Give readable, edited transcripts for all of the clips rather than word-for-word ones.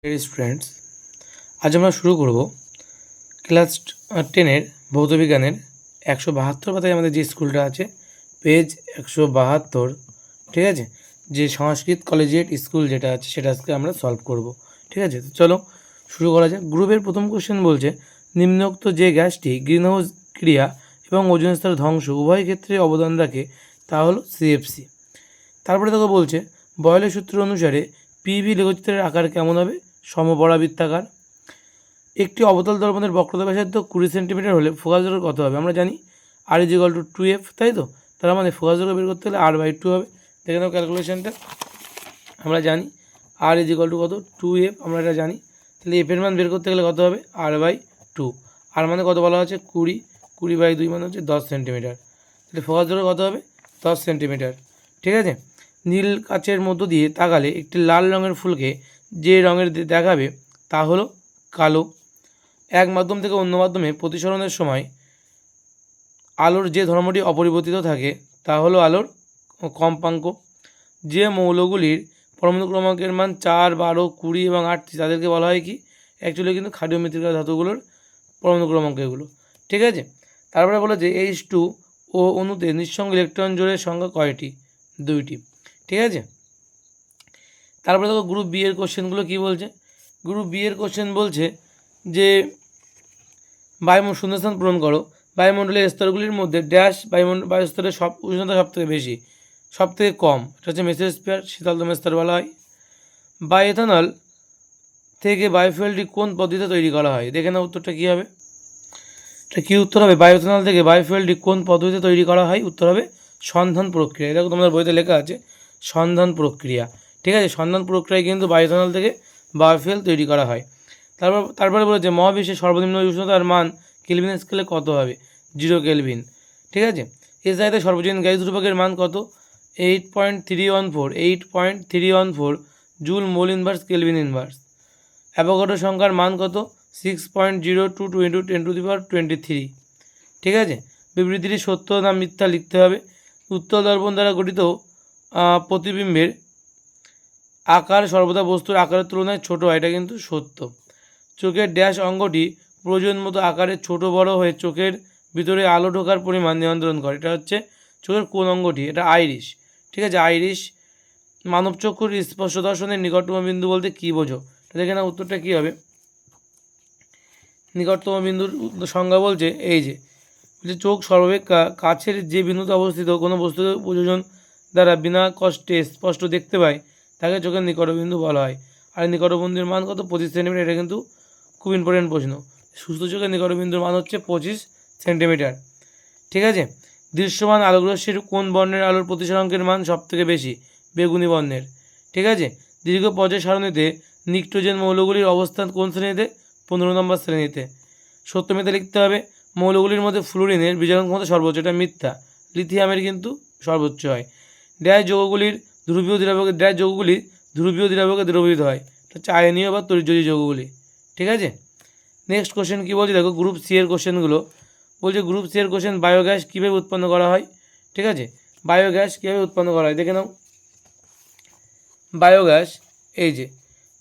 Students, আজ আমরা শুরু করব ক্লাস 10-এর ভৌতবিজ্ঞানের 172 পাতায় আমাদের যে স্কুলটা আছে, পেজ 172, ঠিক আছে, যে সংস্কৃত কলেজিয়েট স্কুল যেটা আছে সেটা আজকে আমরা সলভ করব। ঠিক আছে, তো চলো শুরু করা যাক। গ্রুপের প্রথম কোশ্চেন বলছে, নিম্নোক্ত যে গ্যাসটি গ্রিনহাউস ক্রিয়া এবং ওজোন স্তরের ধ্বংস উভয় ক্ষেত্রে অবদান রাখে তা হলো সিএফসি। তারপরে তোকে বলছে, বয়লের সূত্র অনুসারে পিভি লেখচিত্রের আকার কেমন হবে? সমপরাবৃত্তাকার। একটি অবতল দর্পণের বক্রতা ব্যাসার্ধ 20 সেন্টিমিটার হলে ফোকাস দৈর্ঘ্য কত হবে? আমরা জানি R=2F, তাই তো? তার মানে ফোকাস দৈর্ঘ্য বের করতে হলে R/2 হবে। দেখে নাও ক্যালকুলেশনটা, আমরা জানি কত, 2F, আমরা এটা জানি। তাহলে এফের মান বের করতে গেলে কত হবে? R/2। আর মানে কত বলা হচ্ছে? 20/2 মানে হচ্ছে 10 সেন্টিমিটার। তাহলে ফোকাস দৈর্ঘ্য কত হবে? 10 সেন্টিমিটার। ঠিক আছে। নীল কাচের মধ্য দিয়ে তাকালে একটি লাল রঙের ফুলকে যে রঙের দেখাবে তা হলো কালো। এক মাধ্যম থেকে অন্য মাধ্যমে প্রতিসরণের সময় আলোর যে ধর্মটি অপরিবর্তিত থাকে তা হলো আলোর কম্পাঙ্ক। যে মৌলগুলির পরমাণু ক্রমাঙ্কের মান 4, 12, 20 এবং 38 তাদেরকে বলা হয় কি? অ্যাকচুয়ালি কিন্তু ক্ষারীয় মৃত্তিকা ধাতুগুলোর পরমাণু ক্রমাঙ্ক এগুলো। ঠিক আছে। তারপরে বলে যে H2 ও অণুতে নিঃসঙ্গ ইলেকট্রন জোড়ের সংখ্যা কয়টি? 2টি। ঠিক আছে। তারপরে দেখো গ্রুপ বি এর কোশ্চেনগুলো কী বলছে। গ্রুপ বি এর কোশ্চেন বলছে যে শূন্যস্থান পূরণ করো। বায়ুমণ্ডলের স্তরগুলির মধ্যে ড্যাশ বায়ুস্তরের উষ্ণতা সবথেকে বেশি, সবথেকে কম, এটা হচ্ছে মেসোস্ফিয়ার, শীতলতম স্তর বলা হয়। বায়োএথানল থেকে বায়োফুয়েলটি কোন পদ্ধতিতে তৈরি করা হয়? দেখে না উত্তরটা কী হবে। এটা কী উত্তর হবে? বায়োএথানল থেকে বায়োফুয়েলটি কোন পদ্ধতিতে তৈরি করা হয়? উত্তর হবে সন্ধান প্রক্রিয়া। এটা তোমাদের বইতে লেখা আছে সন্ধান প্রক্রিয়া। ঠিক আছে, সন্ধান প্রক্রিয়ায় কিন্তু বায়োএথানল থেকে বায়োফুয়েল তৈরি করা হয়। তারপরে বলেছে মহাবিশ্বের সর্বনিম্ন উষ্ণতার মান কেলভিন স্কেলে কত হবে? 0 কেলভিন। ঠিক আছে। এসআইতে সর্বজনীন গ্যাস ধ্রুবকের মান কত? 8.314 joule mole inverse kelvin inverse. Avogadro সংখ্যার মান কত? 6.022 × 10⁻23। ঠিক আছে। বিবৃতিটি সত্য না মিথ্যা লিখতে হবে। উত্তল দর্পণ দ্বারা গঠিত প্রতিবিম্বের আকার সর্বদা বস্তুর আকারের তুলনায় ছোট হয়, এটা কিন্তু সত্য। চোখের ড্যাশ অঙ্গটি প্রয়োজন মতো আকারে ছোট বড় হয়ে চোখের ভিতরে আলো ঢোকার পরিমাণ নিয়ন্ত্রণ করে, এটা হচ্ছে চোখের কোন অঙ্গটি? এটা আইরিশ। ঠিক আছে, আইরিশ। মানব চক্ষুর স্পর্শ দর্শনের নিকটতম বিন্দু বলতে কী বোঝো? দেখে না উত্তরটা কী হবে। নিকটতম বিন্দুর সংজ্ঞা বলছে এই যে চোখ সর্বাপেক্ষা কাছের যে বিন্দুতে অবস্থিত কোনো বস্তুকে প্রযোজন দ্বারা বিনা কষ্টে স্পষ্ট দেখতে পায় তাকে চোখের নিকটবিন্দু বলা হয়। আর নিকটবিন্দুর মান কত? 25 সেন্টিমিটার। এটা কিন্তু খুব ইম্পর্টেন্ট প্রশ্ন। সুস্থ চোখের নিকটবিন্দুর মান হচ্ছে 25 সেন্টিমিটার। ঠিক আছে। দৃশ্যমান আলোকরশ্মির কোন বর্ণের আলোর প্রতিসরাঙ্কের মান সবথেকে বেশি? বেগুনি বর্ণের। ঠিক আছে। দীর্ঘ পর্যায় সারণীতে নিক্টোজেন মৌলগুলির অবস্থান কোন শ্রেণীতে? 15 নম্বর শ্রেণীতে। সত্য মিথ্যা লিখতে হবে। মৌলগুলির মধ্যে ফ্লুরিনের বীজাণু ক্ষমতা সর্বোচ্চ, এটা মিথ্যা। লিথিয়ামের কিন্তু সর্বোচ্চ হয়। ড্যাশ যৌগগুলি ধ্রুবীয় দ্রাবকে দ্রবীভূত হয়, এটা হচ্ছে আয়নীয় বা তড়িৎযোজী যৌগগুলি। ঠিক আছে। নেক্সট কোশ্চেন কী বলছে দেখো, গ্রুপ সি এর কোশ্চেনগুলো বলছে। গ্রুপ সি এর কোশ্চেন, বায়োগ্যাস কীভাবে উৎপন্ন করা হয়? ঠিক আছে, বায়োগ্যাস কীভাবে উৎপন্ন করা হয় দেখে নাও। বায়োগ্যাস এই যে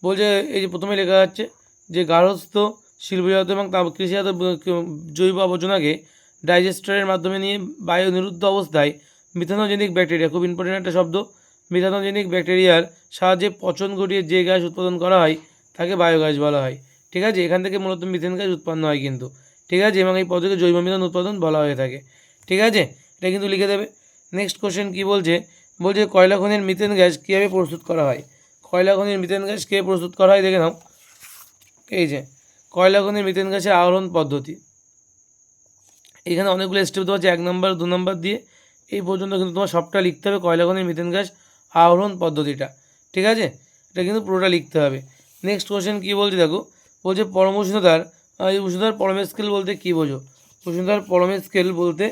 বলছে, এই যে প্রথমে লেখা যাচ্ছে যে গার্হস্থ্য, শিল্পজাত এবং কৃষিজাত জৈব আবর্জনাকে ডাইজেস্টারের মাধ্যমে নিয়ে বায়ু নিরুদ্ধ অবস্থায় মিথানোজেনিক ব্যাকটেরিয়া, খুব ইম্পর্টেন্ট একটা শব্দ, মিথানোজেনিক ব্যাকটেরিয়ার সাহায্যে পচন ঘটিয়ে যে গ্যাস উৎপাদন করা হয় তাকে বায়োগ্যাস বলা হয়। ঠিক আছে, এখান থেকে মূলত মিথেন গ্যাস উৎপন্ন হয় কিন্তু। ঠিক আছে, এবং এই পদ্ধতিকে জৈব মিথেন উৎপাদন বলা হয়ে থাকে। ঠিক আছে, এটা কিন্তু লিখে দেবে। নেক্সট কোশ্চেন কী বলছে, বলছে কয়লা খনির মিথেন গ্যাস কীভাবে প্রস্তুত করা হয়? কয়লা খনির মিথেন গ্যাস কীভাবে প্রস্তুত করা হয় দেখে নাও। এই যে কয়লা খনির মিথেন গ্যাসের আহরণ পদ্ধতি, এখানে অনেকগুলো স্টেপ দেওয়া আছে, 1 নম্বর 2 নম্বর দিয়ে এই পর্যন্ত, কিন্তু তোমার সবটা লিখতে হবে কয়লা খনির মিথেন গ্যাস আহরণ পদ্ধতিটা। ঠিক আছে, এটা কিন্তু পুরোটা লিখতে হবে। নেক্সট কোশ্চেন কী বলছে দেখো, বলছে পরম উষ্ণতার উষ্ণতার পরমের স্কেল বলতে কী বোঝো? উষ্ণতার পরমের স্কেল বলতে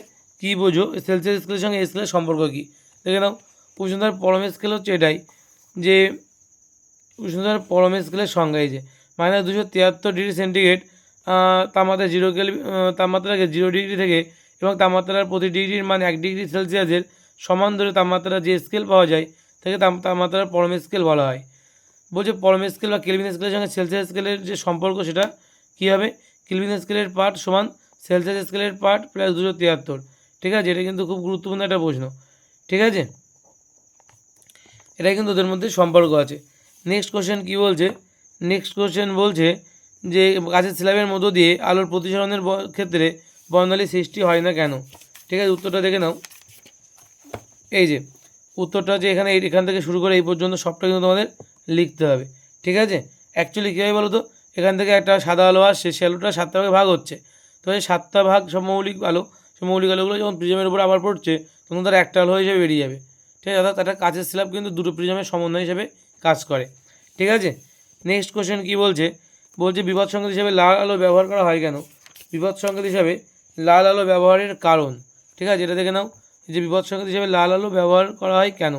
কী বোঝো? সেলসিয়াস স্কেলের সঙ্গে এই স্কেলের সম্পর্ক কী দেখে নাও। উষ্ণতার পরমের স্কেল হচ্ছে এটাই, যে উষ্ণতার পরমের স্কেলের সংজ্ঞা এই যে -273 ডিগ্রি সেন্টিগ্রেড তাপমাত্রা 0 কেলভিন, তাপমাত্রাকে 0 ডিগ্রি থেকে এবং তাপমাত্রার প্রতি ডিগ্রির মান 1 ডিগ্রি সেলসিয়াসের সমান দূরে তাপমাত্রার যে স্কেল পাওয়া যায় তাকে তাপমাত্রার পরমের স্কেল বলা হয়। বলছে পরম স্কেল বা কেলভিন স্কেলের সঙ্গে সেলসিয়াস স্কেলের যে সম্পর্ক সেটা কী হবে, কেলভিন স্কেলের পার্ট সমান সেলসিয়াস স্কেলের পার্ট প্লাস 273। ঠিক আছে, এটা কিন্তু খুব গুরুত্বপূর্ণ একটা প্রশ্ন। ঠিক আছে, এটা কিন্তু ওদের মধ্যে সম্পর্ক আছে। নেক্সট কোশ্চেন কী বলছে, নেক্সট কোশ্চেন বলছে যে গাছের স্ল্যাবের মধ্য দিয়ে আলোর প্রতিসরণের ক্ষেত্রে বর্ণালী সৃষ্টি হয় না কেন। ঠিক আছে, উত্তরটা দেখে নাও। এই যে উত্তরটা যে এখান থেকে শুরু করে এই পর্যন্ত সবটা কিন্তু তোমাদের লিখতে হবে। ঠিক আছে, অ্যাকচুয়ালি কী হয় বলো তো, এখান থেকে একটা সাদা আলো আসছে, সে আলোটা 7টা ভাগে ভাগ হচ্ছে। তো এই 7টা ভাগ সব মৌলিক আলো, সব মৌলিক আলোগুলো যখন প্রিজমের উপর আবার পড়ছে তখন তার একটা আলো হিসেবে বেরিয়ে যাবে। ঠিক আছে, অর্থাৎ একটা কাচের স্ল্যাব কিন্তু দুটো প্রিজমের সমন্বয় হিসেবে কাজ করে। ঠিক আছে, নেক্সট কোশ্চেন কী বলছে, বলছে বিপদ সংকেত হিসেবে লাল আলো ব্যবহার করা হয় কেন। বিপদ সংকেত হিসাবে লাল আলো ব্যবহারের কারণ। ঠিক আছে, এটা দেখে নাও যে বিপদ সংকেত হিসেবে লাল আলো ব্যবহার করা হয় কেন।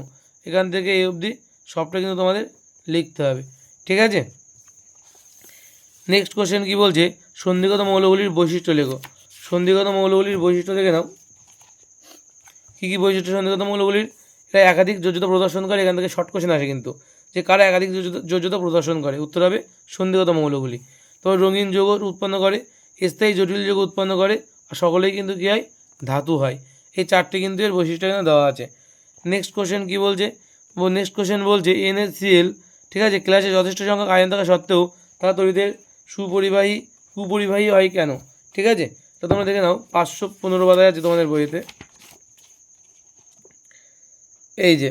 এখান থেকে এই অবধি সবটা কিন্তু তোমাদের লিখতে হবে। ঠিক আছে, নেক্সট কোশ্চেন কী বলছে, সন্ধিগত মৌলগুলির বৈশিষ্ট্য লেখো। সন্ধিগত মৌলগুলির বৈশিষ্ট্য দেখে নাও, কী কী বৈশিষ্ট্য সন্ধিগত মৌলগুলির। এটা একাধিক যোজ্যতা প্রদর্শন করে, এখান থেকে শর্ট কোশ্চেন আসে কিন্তু, যে কারা একাধিক যোজ্যতা প্রদর্শন করে। উত্তর হবে সন্ধিগত মৌলগুলি। তবে রঙিন যৌগ উৎপন্ন করে, স্থায়ী জটিল যৌগ উৎপন্ন করে, আর সকলেই কিন্তু কী হয়, ধাতু হয়। এই চারটি কিন্তু এর বৈশিষ্ট্য এখানে দেওয়া আছে। নেক্সট কোশ্চেন কী বলছে, নেক্সট কোশ্চেন বলছে NaCl, ঠিক আছে, ক্লাসে যথেষ্ট সংখ্যক আয়ন থাকা সত্ত্বেও তারা তড়িতের কুপরিবাহী হয় কেন। ঠিক আছে, তো তোমরা দেখে নাও 515 পাতায় আছে তোমাদের বইতে। এই যে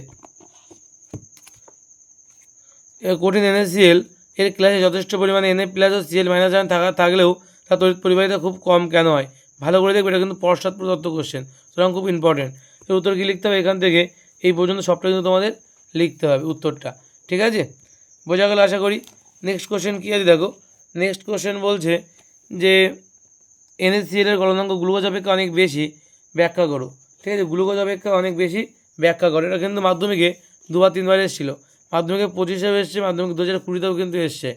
কঠিন NaCl এর ক্লাসে যথেষ্ট পরিমাণে Na প্লাস ও Cl মাইনাস আয়ন থাকলেও তার তড়িৎ পরিবাহিতা খুব কম কেন হয়। ভালো করে দেখবে, এটা কিন্তু পশ্চাৎ প্রদত্ত কোশ্চেন, সুতরাং খুব ইম্পর্টেন্ট। এর উত্তর কী লিখতে হবে, এখান থেকে এই পর্যন্ত সবটা কিন্তু তোমাদের লিখতে হবে উত্তরটা। ঠিক আছে, বোঝা গেল আশা করি। নেক্সট কোশ্চেন কী আছে দেখো, নেক্সট কোশ্চেন বলছে যে NaCl এর গলনাঙ্ক গ্লুকোজ অপেক্ষা অনেক বেশি, ব্যাখ্যা করো। ঠিক আছে, গ্লুকোজ অপেক্ষা অনেক বেশি ব্যাখ্যা করো। এটা কিন্তু মাধ্যমিকে 2 বা 3 বার এসেছিল, মাধ্যমিকে 25-এও এসছে, মাধ্যমিক 2020-তেও কিন্তু এসছে।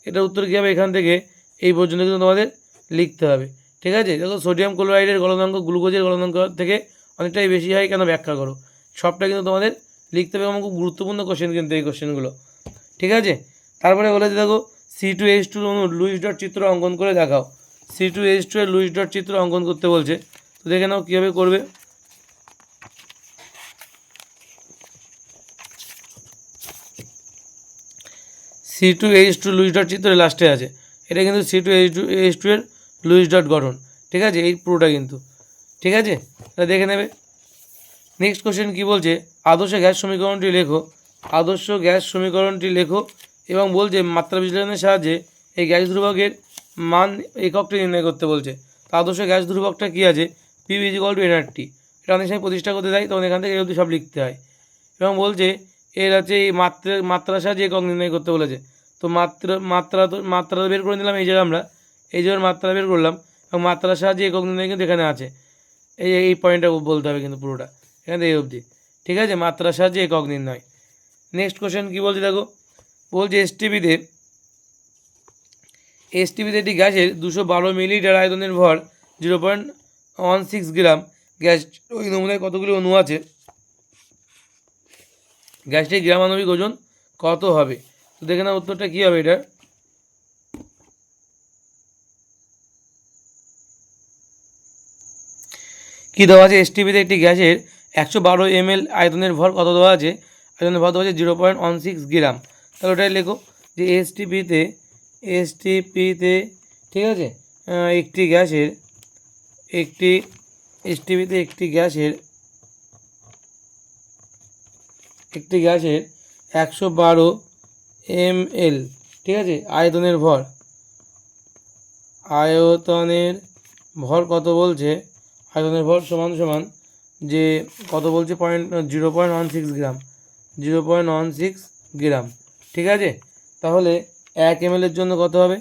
এটার উত্তর কী হবে, এখান থেকে এই পর্যন্ত কিন্তু তোমাদের লিখতে হবে। ঠিক আছে, দেখো সোডিয়াম ক্লোরাইডের গলনাঙ্ক গ্লুকোজের গলনাঙ্ক থেকে অনেকটাই বেশি হয় কেন, ব্যাখ্যা করো। সবটা কিন্তু তোমাদের লিখতে হবে, আমার খুব গুরুত্বপূর্ণ কোশ্চেন কিন্তু এই কোশ্চেনগুলো। ঠিক আছে, তারপরে বলেছে দেখো C2H2 অণুর লুইস ডট চিত্র অঙ্কন করে দেখাও। C2H2 এর লুইস ডট চিত্র অঙ্কন করতে বলছে, তো দেখে নাও কীভাবে করবে। C2H2 লুইস ডট চিত্রে লাস্টে আছে, এটা কিন্তু C2H2 এর লুইস ডট গঠন। ঠিক আছে, এই পুরোটা কিন্তু। ঠিক আছে, তা দেখে নেবে। নেক্সট কোশ্চেন কী বলছে, আদর্শ গ্যাস সমীকরণটি লেখো। আদর্শ গ্যাস সমীকরণটি লেখো এবং বলছে মাত্রা বিশ্লেষণের সাহায্যে এই গ্যাস ধ্রুবকের মান এককটি নির্ণয় করতে বলছে। তো আদর্শ গ্যাস ধ্রুবকটা কী আছে, P = nRT। এটা অনেক সময় প্রতিষ্ঠা করতে দেয়, তখন এখান থেকে এই অবধি সব লিখতে হয়। এবং বলছে এর আছে এই মাত্রার সাহায্যে একক নির্ণয় করতে বলেছে। তো মাত্রা বের করে নিলাম এই জায়গায়, আমরা এই জায়গার মাত্রা বের করলাম এবং মাত্রার সাহায্যে একক নির্ণয় কিন্তু এখানে আছে। এই পয়েন্টটা বলতে হবে কিন্তু পুরোটা, এখানে এই অবধি। ঠিক আছে, মাত্রার সাহায্যে একক নির্ণয়। নেক্সট কোশ্চেন কী বলছে দেখো, বলছে এসটিপিতে একটি গ্যাসের 212 মিলিলিটার আয়তনের ভর 0.16 গ্রাম। গ্যাস ওই নমুনায় কতগুলি অণু আছে, গ্যাসটির গ্রামাণবিক ওজন কত হবে। তো দেখে না উত্তরটা কী হবে, এটা কী দেওয়া আছে, এসটিপিতে একটি গ্যাসের 112 ml আয়তনের ভর কত দেওয়া আছে, আয়তনের ভর দেওয়া আছে 0.16 গ্রাম। তাহলে ওটাই লেখো যে এসটিপিতে ঠিক আছে একটি গ্যাসের একটি গ্যাসের 112 ml, ঠিক আছে, আয়তনের ভর কত বলছে, আয়তনের ভর সমান যে কত বলছে 0.16 গ্রাম, 0.16 গ্রাম। ঠিক আছে, তাহলে 1 ml এর জন্য কত হবে,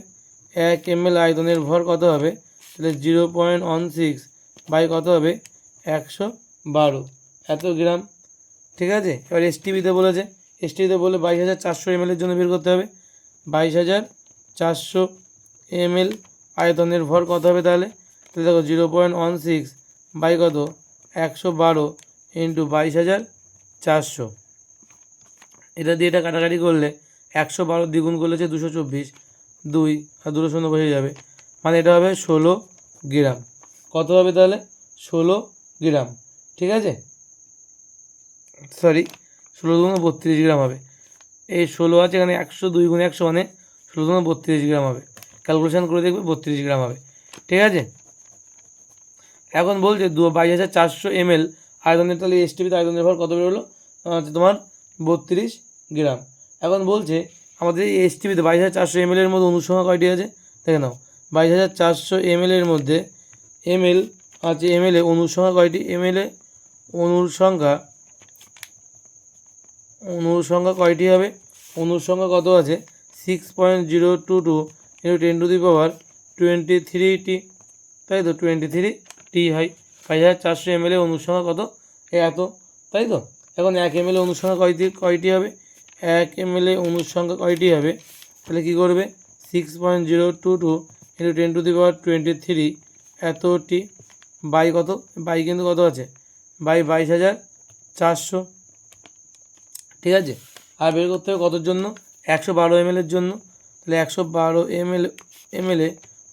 1 ml আয়তনের ভর কত হবে, তাহলে 0.16 বাই কত হবে 112 এত গ্রাম। ঠিক আছে, এবার এসটিপিতে বলেছে, এসটিপিতে বলে 22,400 ml এর জন্য বের করতে হবে। 22,400 ml আয়তনের ভর কত হবে, তাহলে দেখো 0.16 বাই কত 112 ইন্টু 22,400, এটা দিয়ে এটা কাটাকাটি করলে 112 দ্বিগুণ করলে হচ্ছে 224, 2 আর 2 শূন্য বসে যাবে, মানে এটা হবে 16 গ্রাম। কত হবে তাহলে? 16 গ্রাম, ঠিক আছে, সরি 16 দুগুণ 32 গ্রাম হবে। এই 16 আছে এখানে, 102 গুণ 100 মানে 16 দুগুণ 32 গ্রাম হবে। ক্যালকুলেশন করে দেখবে 32 গ্রাম হবে, ঠিক আছে। এখন বলছে 22,400 ml আয়তনের, তাহলে এসটিপিতে আয়তনের ভর কত বেরোলো? হচ্ছে তোমার 32 গ্রাম। এখন বলছে আমাদের এই এসটিপিতে 22,400 ml এর মধ্যে অনুর সংখ্যা কয়টি আছে দেখে নাও। 22,400 ml এর মধ্যে ml আছে, ml এ অনুর সংখ্যা কয়টি? ml এ অনুর সংখ্যা কয়টি হবে? অনুর সংখ্যা কত আছে? 6.022 × 10⁻23t, তাই তো, 23t হয়। 22,400 ml অনুর সংখ্যা কত? এত, তাই তো। এখন 1 ml অনুর সংখ্যা কয়টি হবে? 1 ml অনুর সংখ্যা কয়টি হবে? তাহলে কী করবে? 6.022 × 10⁻23 এতটি বাই কত? বাই কিন্তু কত আছে? বাই 22,400, ঠিক আছে। আর বের করতে হবে কতর জন্য? 112 ml এর জন্য। তাহলে 112 ml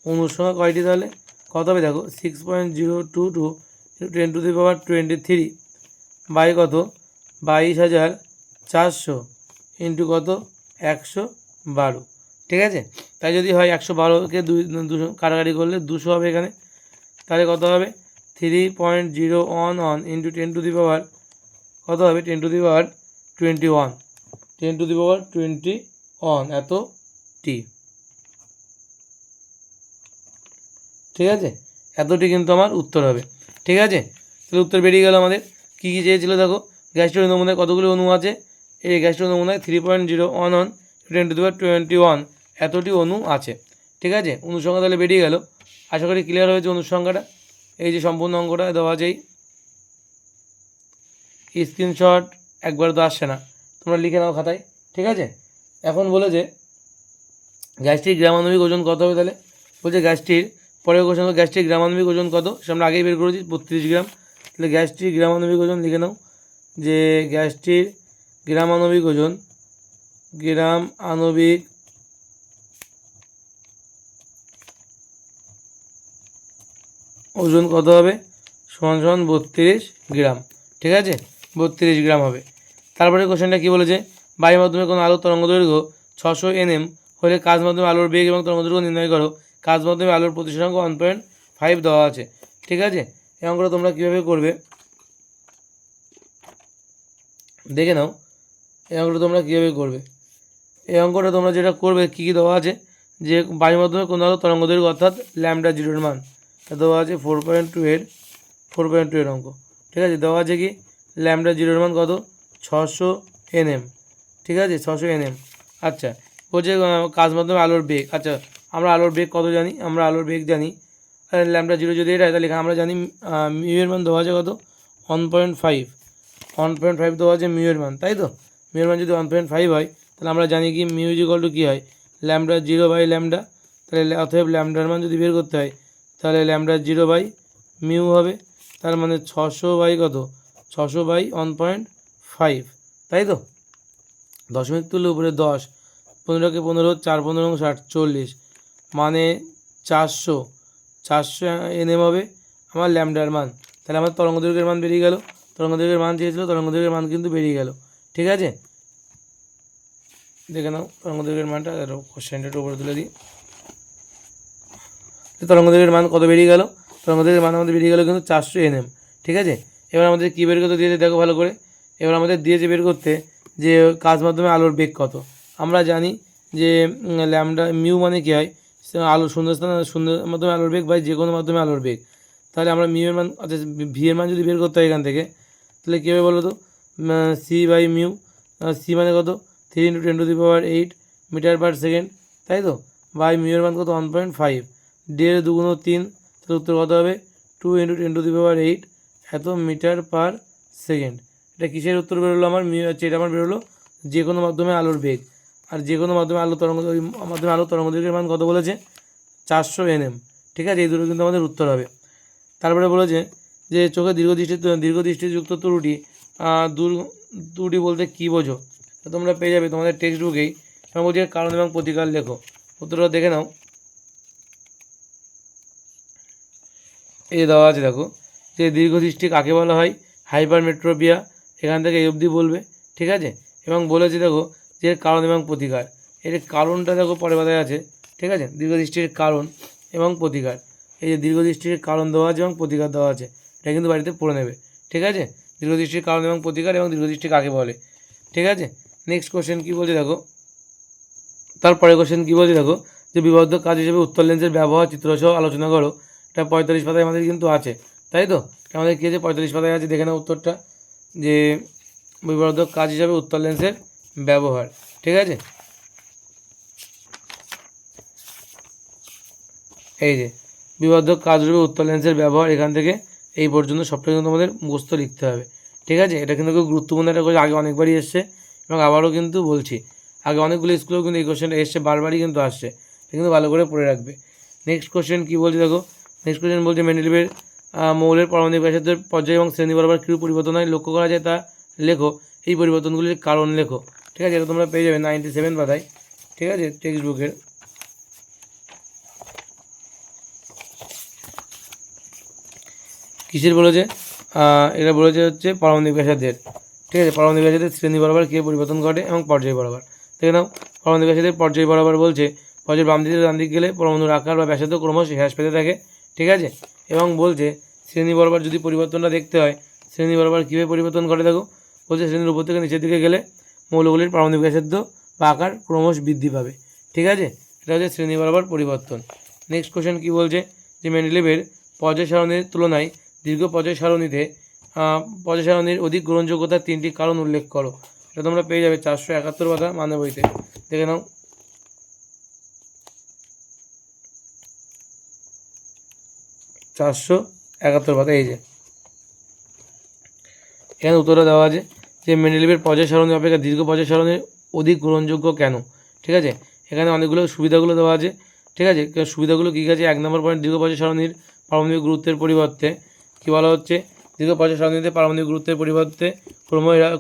অনুর সংখ্যা কয়টি? তাহলে কত হবে দেখো, 6.022 × 10⁻23 বাই কত? 22,400 ইন্টু কত? 112, ঠিক আছে। তাই যদি হয় 112কে 2 কাটাকাটি করলে 200 হবে এখানে, তাহলে কত হবে? 3.011 ইন্টু 10⁻, কত হবে? 10⁻21, 10⁻21 এত টি, ঠিক আছে। এতটি কিন্তু আমার উত্তর হবে, ঠিক আছে। তাহলে উত্তর বেরিয়ে গেল আমাদের। কী কী চেয়েছিল দেখো, গ্যাসটির নমুনায় কতগুলো অণু আছে? এই গ্যাসটির নমুনায় 3.011 × 10⁻21 এতটি অণু আছে, ঠিক আছে। অণু সংখ্যা তাহলে বেরিয়ে গেল। আশা করি ক্লিয়ার হয়েছে অণু সংখ্যাটা। এই যে সম্পূর্ণ অঙ্কটা দেওয়া যায়, স্ক্রিনশট একবার তো আসছে না, তোমরা লিখে নাও খাতায়, ঠিক আছে। এখন বলেছে গ্যাসটির গ্রামাণবিক ওজন কত হবে? তাহলে বলছে গ্যাসটির, পরের কোশ্চেন হলো গ্যাসটির গ্রামাণবিক ওজন কত? সে আমরা আগেই বের করেছি 32 গ্রাম। তাহলে গ্যাসটির গ্রামাণবিক ওজন লিখে নাও, যে গ্যাসটির গ্রামাণবিক ওজন, গ্রাম আণবিক ওজন কত হবে? সমান সমান 32 গ্রাম, ঠিক আছে, 32 গ্রাম হবে। তারপরে কোশ্চেনটা কী বলেছে? বায়ুর মাধ্যমে কোনো আলোর তরঙ্গ দৈর্ঘ্য 600 nm হলে কাজ মাধ্যমে আলোর বেগ এবং তরঙ্গ দৈর্ঘ্য নির্ণয় করো। কাজ মাধ্যমে আলোর প্রতিসরাঙ্ক 1.5 দেওয়া আছে, ঠিক আছে। এই অঙ্কটা তোমরা কীভাবে করবে দেখে নাও। এই অঙ্কটা তোমরা কীভাবে করবে? এই অঙ্কটা তোমরা যেটা করবে, কী কী দেওয়া আছে, যে বায়ুর মাধ্যমে কোনো আলো তরঙ্গ দৈর্ঘ্য অর্থাৎ ল্যামডা জিরোর মান দেওয়া আছে 4.2 এর অঙ্ক, ঠিক আছে। দেওয়া আছে কি ল্যামডা জিরোর মান কত? 600 nm, ঠিক আছে, 600 nm। আচ্ছা, বলছে কাজ মাধ্যমে আলোর বেগ। আচ্ছা, আমরা আলোর বেগ কত জানি? আমরা আলোর বেগ জানি ল্যামডা জিরো যদি এটা হয়, তাহলে আমরা জানি মিউ এর মান দেওয়া আছে কত? 1.5 দেওয়া আছে মিউ এর মান, তাই তো। মিউ এর মান যদি 1.5 হয়, তাহলে আমরা জানি কি মিউ ইকুয়াল টু কী হয়? Lambda zero by lambda. তাহলে অতএব ল্যামডার মান যদি বের করতে হয়, তাহলে ল্যামডা জিরো বাই মিউ হবে। তার মানে 600 বাই কত? 600 বাই 1.5, তাই তো। দশমিক তুললে উপরে 10, 15কে 15, 4 15 60, 40, মানে 400 nm হবে আমার ল্যামডার মান। তাহলে আমার তরঙ্গ দৈর্ঘ্যের মান বেরিয়ে গেল। তরঙ্গ দৈর্ঘ্যের মান চেয়েছিল, তরঙ্গ দৈর্ঘ্যের মান কিন্তু বেরিয়ে গেল, ঠিক আছে। দেখে নাও তরঙ্গ দৈর্ঘ্যের মানটা, কোশ্চেনটা একটু উপরে তুলে দিই। তরঙ্গ দৈর্ঘ্যের মান কত বেরিয়ে গেল? তরঙ্গ দৈর্ঘ্যের মান আমাদের বেরিয়ে গেল কিন্তু 400 nm, ঠিক আছে। এবার আমাদের কী বের করতে দিয়েছে দেখো ভালো করে। এবার আমাদের দিয়েছে বের করতে যে কাজ মাধ্যমে আলোর বেগ কত। আমরা জানি যে ল্যামডা মিউ মানে কী হয়? আলো শূন্যস্থান, শূন্য মাধ্যমে আলোর বেগ বাই যে কোনো মাধ্যমে আলোর বেগ। তাহলে আমরা মিউ এর মান, আচ্ছা ভি এর মান যদি বের করতে হয় এখান থেকে, তাহলে কী হবে বলো তো? সি বাই মিউ, সি মানে কত? 3 × 10⁸ মিটার পার সেকেন্ড, তাই তো, বাই মিউ এর মান কত? 1.5। 1.5 2 × 3, তাহলে উত্তর কত হবে? 2 × 10⁸ এত মিটার পার সেকেন্ড। এটা কিসের উত্তর বেরোলো আমার? মিউ হচ্ছে, এটা আমার বেরোলো যে কোনো মাধ্যমে আলোর বেগ। আর যে কোনো মাধ্যমে আলো তরঙ্গ, ওই মাধ্যমে আলো তরঙ্গ দৈর্ঘ্যের মান কত বলেছে? 400 nm, ঠিক আছে। এই দুটো কিন্তু আমাদের উত্তর হবে। তারপরে বলেছে যে চোখে দীর্ঘদৃষ্টিযুক্ত ত্রুটি, ত্রুটি বলতে কী বোঝো? তোমরা পেয়ে যাবে তোমাদের টেক্সট বুকেই এবং বলছে কারণ এবং প্রতিকার লেখো। উত্তরটা দেখে নাও। এই দেওয়া আছে দেখো, যে দীর্ঘদৃষ্টি কাকে বলা হয়, হাইপারমেট্রোপিয়া, এখান থেকে এই অবধি বলবে, ঠিক আছে। এবং বলেছে দেখো যে কারণ এবং প্রতিকার, এর কারণটা দেখো পরের পাতায় আছে, ঠিক আছে। দীর্ঘদৃষ্টির কারণ এবং প্রতিকার, এই যে দীর্ঘদৃষ্টির কারণ দেওয়া আছে এবং প্রতিকার দেওয়া আছে, এটা কিন্তু বাড়িতে পড়ে নেবে, ঠিক আছে। দীর্ঘদৃষ্টির কারণ এবং প্রতিকার এবং দীর্ঘদৃষ্টি কাকে বলে, ঠিক আছে। নেক্সট কোশ্চেন কী বলছে দেখো, তারপরে কোশ্চেন কী বলছে দেখো, যে বিবদ্ধ কাজ হিসেবে উত্তর লেন্সের ব্যবহার চিত্রসহ আলোচনা করো। এটা 45 পাতায় আমাদের কিন্তু আছে, তাই তো। আমাদের কী আছে, 45 পাতায় আছে, দেখে নাও উত্তরটা, যে বিবর্ধক কাজ হিসাবে উত্তর লেন্সের ব্যবহার, ঠিক আছে। এই যে বিবর্ধক কাজ হিসেবে উত্তর লেন্সের ব্যবহার, এখান থেকে এই পর্যন্ত সবটা কিন্তু আমাদের মুখস্থ লিখতে হবে, ঠিক আছে। এটা কিন্তু খুব গুরুত্বপূর্ণ একটা কোশ্চেন, আগে অনেকবারই এসছে এবং আবারও কিন্তু বলছি, আগে অনেকগুলো স্কুলেও কিন্তু এই কোশ্চেনটা এসছে, বারবারই কিন্তু আসছে, এটা কিন্তু ভালো করে পড়ে রাখবে। নেক্সট কোশ্চেন কী বলছে দেখো, নেক্সট কোশ্চেন বলছে মেন্ডেলিভের মৌলের পারমাণবিক ব্যাসার্ধের পর্যায় এবং শ্রেণী বরাবর কী পরিবর্তন হয় লক্ষ্য করা যায় তা লেখো, এই পরিবর্তনগুলির কারণ লেখো, ঠিক আছে। এটা তোমরা পেয়ে যাবে 97 পাতায়, ঠিক আছে, টেক্সট বুকের। কিসের বলেছে, এটা বলেছে হচ্ছে পারমাণবিক ব্যাসার্ধের, ঠিক আছে। পারমাণবিক ব্যাসার্ধের শ্রেণী বরাবর কী পরিবর্তন ঘটে এবং পর্যায় বরাবর, দেখে নাও। পারমাণবিক ব্যাসার্ধের পর্যায় বরাবর বলছে পর্যায়ের বাম দিকে ডান দিক গেলে পরমাণুর আকার বা ব্যাসার্ধ ক্রমশ হ্রাস পেতে থাকে, ঠিক আছে। এবং বলছে শ্রেণী বরাবর যদি পরিবর্তনটা দেখতে হয়, শ্রেণী বরাবর কীভাবে পরিবর্তন ঘটে দেখো, বলছে শ্রেণীর উপর থেকে নিচের দিকে গেলে মৌলগুলির পারমাণবিক ব্যাসার্ধ বা আকার ক্রমশ বৃদ্ধি পাবে, ঠিক আছে। এটা হচ্ছে শ্রেণী বরাবর পরিবর্তন। নেক্সট কোশ্চেন কী বলছে, যে মেন্ডেলিভের পর্যায় সারণীর তুলনায় দীর্ঘ পর্যায় সারণীতে পর্যায় সারণীর অধিক গ্রহণযোগ্যতার 3টি কারণ উল্লেখ করো। এটা তোমরা পেয়ে যাবে 471 পাতা মানে বইতে, দেখে নাও। 471 পাতা, এই যে এখানে উত্তরটা দেওয়া আছে, যে মেন্ডেলিভের পর্যায় সারণী অপেক্ষা দীর্ঘ পর্যায় সারণীর অধিক গ্রহণযোগ্য কেন, ঠিক আছে। এখানে অনেকগুলো সুবিধাগুলো দেওয়া আছে, ঠিক আছে। সুবিধাগুলো কী আছে, 1 নম্বর পয়েন্ট, দীর্ঘ পর্যায় সারণীর পারমাণবিক গুরুত্বের পরিবর্তে কী বলা হচ্ছে, দীর্ঘ পর্যায় সারণীতে পারমাণবিক গুরুত্বের পরিবর্তে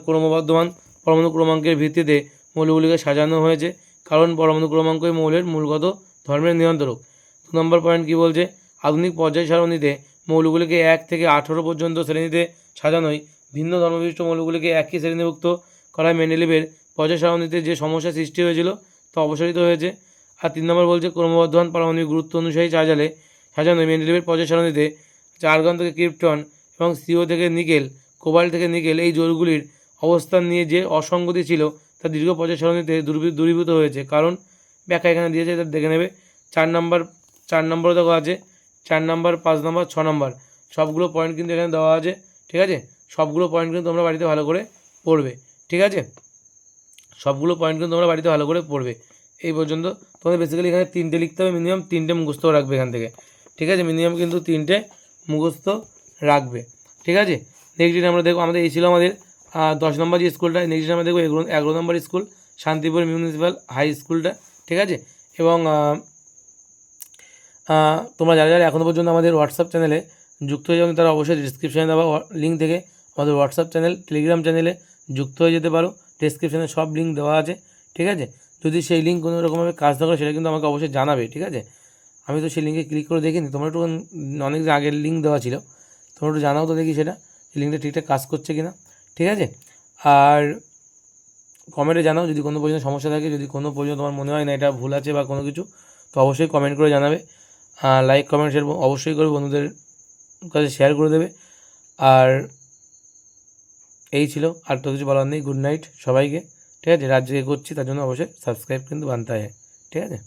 ক্রমবর্ধমান পরমাণু ক্রমাঙ্কের ভিত্তিতে মৌলগুলিকে সাজানো হয়েছে, কারণ পরমাণু ক্রমাঙ্কই মৌলের মূলগত ধর্মের নিয়ন্ত্রক। 2 নম্বর পয়েন্ট কী বলছে, আধুনিক পর্যায় সারণীতে মৌলগুলিকে 1 থেকে 18 পর্যন্ত শ্রেণীতে সাজানোয় ভিন্ন ধর্মবিশিষ্ট মৌলগুলিকে একই শ্রেণীভুক্ত করায় মেন্ডেলিভের পর্যায় সারণীতে যে সমস্যা সৃষ্টি হয়েছিল তা অপসারিত হয়েছে। আর 3 নম্বর বলছে ক্রমবর্ধমান পারমাণবিক গুরুত্ব অনুযায়ী সাজানোয় মেন্ডেলিভের পর্যায় সারণীতে আর্গন থেকে ক্রিপ্টন এবং CO থেকে নিকেল, কোবাল্ট থেকে নিকেল এই যৌগগুলির অবস্থান নিয়ে যে অসঙ্গতি ছিল তা দীর্ঘ পর্যায় সারণীতে দূরীভূত হয়েছে। কারণ ব্যাখ্যা এখানে দিয়েছে, এটা দেখে নেবে। 4 নম্বর দেখো আছে, 4 নম্বর, 5 নম্বর, 6 নম্বর সবগুলো পয়েন্ট কিন্তু এখানে দেওয়া আছে, ঠিক আছে। সবগুলো পয়েন্ট কিন্তু তোমরা বাড়িতে ভালো করে পড়বে, ঠিক আছে। সবগুলো পয়েন্ট কিন্তু তোমরা বাড়িতে ভালো করে পড়বে। এই পর্যন্ত তোমাদের বেসিক্যালি এখানে 3টে লিখতে হবে, মিনিমাম 3টে মুখস্থ রাখবে এখান থেকে, ঠিক আছে। মিনিমাম কিন্তু 3টে মুখস্থ রাখবে, ঠিক আছে। নেক্সট দিন আমরা দেখবো, আমাদের এই ছিল আমাদের 10 নম্বর যে স্কুলটা। নেক্সট দিন আমরা দেখবো 11 নম্বর স্কুল, শান্তিপুর মিউনিসিপ্যাল হাই স্কুলটা, ঠিক আছে। এবং তোমরা যারা যারা এখনও পর্যন্ত আমাদের হোয়াটসঅ্যাপ চ্যানেলে যুক্ত হয়ে যাবেন, তারা অবশ্যই ডিসক্রিপশানে দেওয়া লিঙ্ক থেকে আমাদের হোয়াটসঅ্যাপ চ্যানেল, টেলিগ্রাম চ্যানেলে যুক্ত হয়ে যেতে পারো। ডিসক্রিপশানে সব লিঙ্ক দেওয়া আছে, ঠিক আছে। যদি সেই লিঙ্ক কোনো রকমভাবে কাজ না করে সেটা কিন্তু আমাকে অবশ্যই জানাবে, ঠিক আছে। আমি তো সেই লিঙ্কে ক্লিক করে দেখিনি, তোমরা একটু অনেক দিন আগের লিঙ্ক দেওয়া ছিল, তোমরা একটু জানাও তো দেখি সেটা, সেই লিঙ্কটা ঠিকঠাক কাজ করছে কি না, ঠিক আছে। আর কমেন্টে জানাও যদি কোনো পর্যন্ত সমস্যা থাকে, যদি কোনো পর্যন্ত তোমার মনে হয় না এটা ভুল আছে বা কোনো কিছু, তো অবশ্যই কমেন্ট করে জানাবে। লাইক কমেন্ট শেয়ার অবশ্যই করে বন্ধুদের কাছে শেয়ার করে দেবে। আর এই ছিল, আর তো কিছু বলার নেই। গুড নাইট সবাইকে, ঠিক আছে। রাত জেগে করছি তার জন্য অবশ্যই সাবস্ক্রাইব কিন্তু বানতে হয়, ঠিক আছে।